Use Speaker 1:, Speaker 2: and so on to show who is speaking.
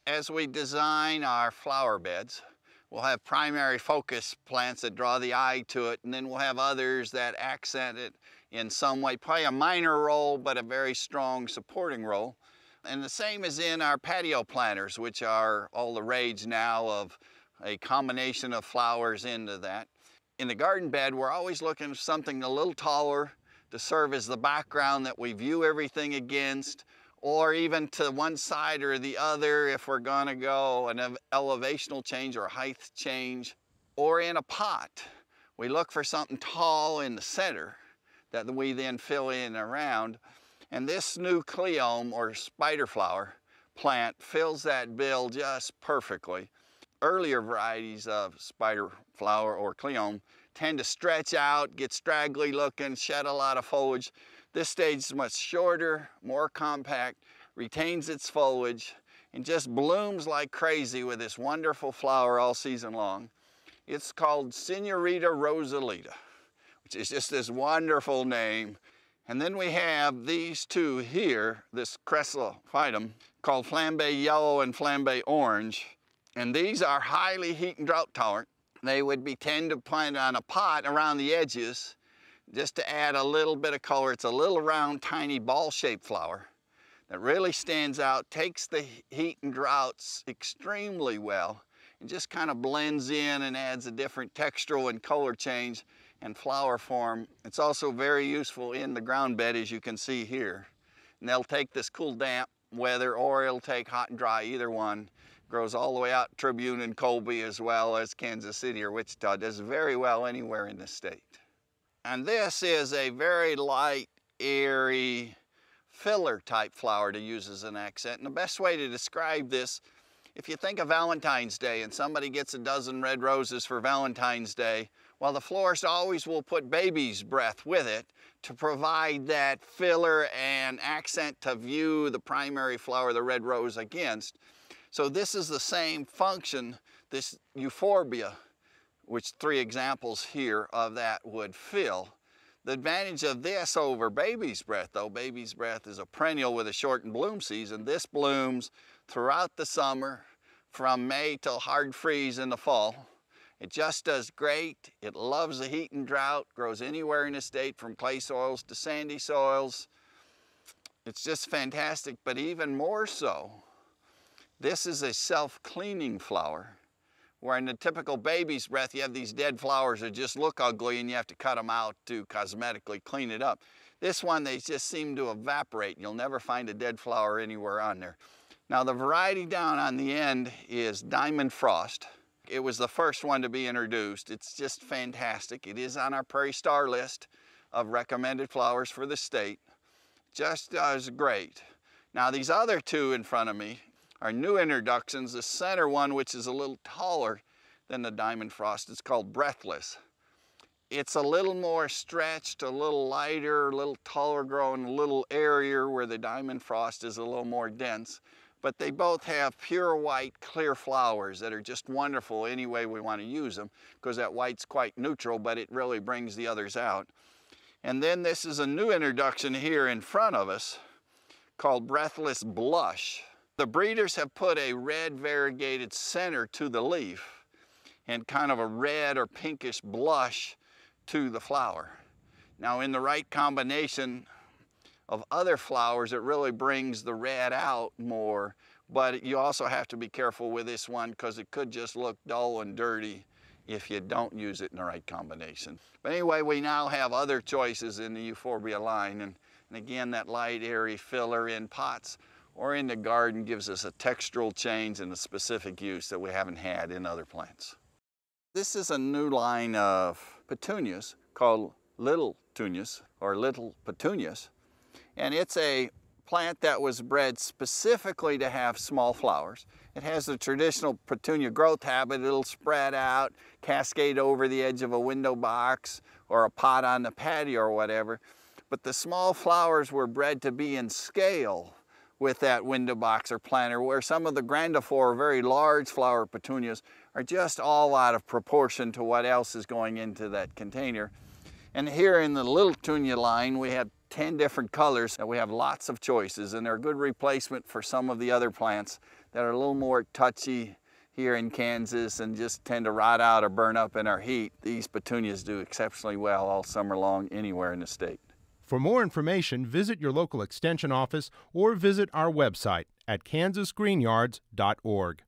Speaker 1: As we design our flower beds, we'll have primary focus plants that draw the eye to it, and then we'll have others that accent it in some way, play a minor role, but a very strong supporting role. And the same is in our patio planters, which are all the rage now of a combination of flowers into that. In the garden bed, we're always looking for something a little taller to serve as the background that we view everything against, or even to one side or the other if we're going to go an elevational change or height change. Or in a pot, we look for something tall in the center that we then fill in around. And this new cleome or spider flower plant fills that bill just perfectly. Earlier varieties of spider flower or cleome tend to stretch out, get straggly looking, shed a lot of foliage. This stage is much shorter, more compact, retains its foliage, and just blooms like crazy with this wonderful flower all season long. It's called Senorita Rosalita, which is just this wonderful name. And then we have these two here, this Chrysophytum, called Flambe Yellow and Flambe Orange. And these are highly heat and drought tolerant. They would tend to plant on a pot around the edges, just to add a little bit of color. It's a little round, tiny ball-shaped flower that really stands out, takes the heat and droughts extremely well, and just kind of blends in and adds a different textural and color change and flower form. It's also very useful in the ground bed, as you can see here. And they'll take this cool, damp weather, or it'll take hot and dry, either one. Grows all the way out Tribune and Colby, as well as Kansas City or Wichita. Does very well anywhere in the state. And this is a very light, airy, filler type flower to use as an accent. And the best way to describe this, if you think of Valentine's Day and somebody gets a dozen red roses for Valentine's Day, well, the florist always will put baby's breath with it to provide that filler and accent to view the primary flower, the red rose, against. So this is the same function, this Euphorbia, which 3 examples here of that would fill. The advantage of this over baby's breath, though, baby's breath is a perennial with a shortened bloom season. This blooms throughout the summer, from May till hard freeze in the fall. It just does great. It loves the heat and drought, grows anywhere in the state from clay soils to sandy soils. It's just fantastic, but even more so, this is a self-cleaning flower, where in the typical baby's breath, you have these dead flowers that just look ugly and you have to cut them out to cosmetically clean it up. This one, they just seem to evaporate. You'll never find a dead flower anywhere on there. Now, the variety down on the end is Diamond Frost. It was the first one to be introduced. It's just fantastic. It is on our Prairie Star list of recommended flowers for the state. Just does great. Now, these other 2 in front of me are new introductions. The center one, which is a little taller than the Diamond Frost, is called Breathless. It's a little more stretched, a little lighter, a little taller growing, a little airier, where the Diamond Frost is a little more dense. But they both have pure white, clear flowers that are just wonderful any way we want to use them, because that white's quite neutral, but it really brings the others out. And then this is a new introduction here in front of us called Breathless Blush. The breeders have put a red variegated center to the leaf and kind of a red or pinkish blush to the flower. Now, in the right combination of other flowers, it really brings the red out more, but you also have to be careful with this one because it could just look dull and dirty if you don't use it in the right combination. But anyway, we now have other choices in the Euphorbia line, and again, that light, airy filler in pots or in the garden gives us a textural change and a specific use that we haven't had in other plants. This is a new line of petunias called Little Tunias or Little Petunias, and it's a plant that was bred specifically to have small flowers. It has the traditional petunia growth habit. It'll spread out, cascade over the edge of a window box or a pot on the patio or whatever. But the small flowers were bred to be in scale with that window box or planter, where some of the grandiflora, very large flower petunias, are just all out of proportion to what else is going into that container. And here in the Little Petunia line, we have 10 different colors. We have lots of choices, and they're a good replacement for some of the other plants that are a little more touchy here in Kansas and just tend to rot out or burn up in our heat. These petunias do exceptionally well all summer long anywhere in the state.
Speaker 2: For more information, visit your local extension office or visit our website at kansasgreenyards.org.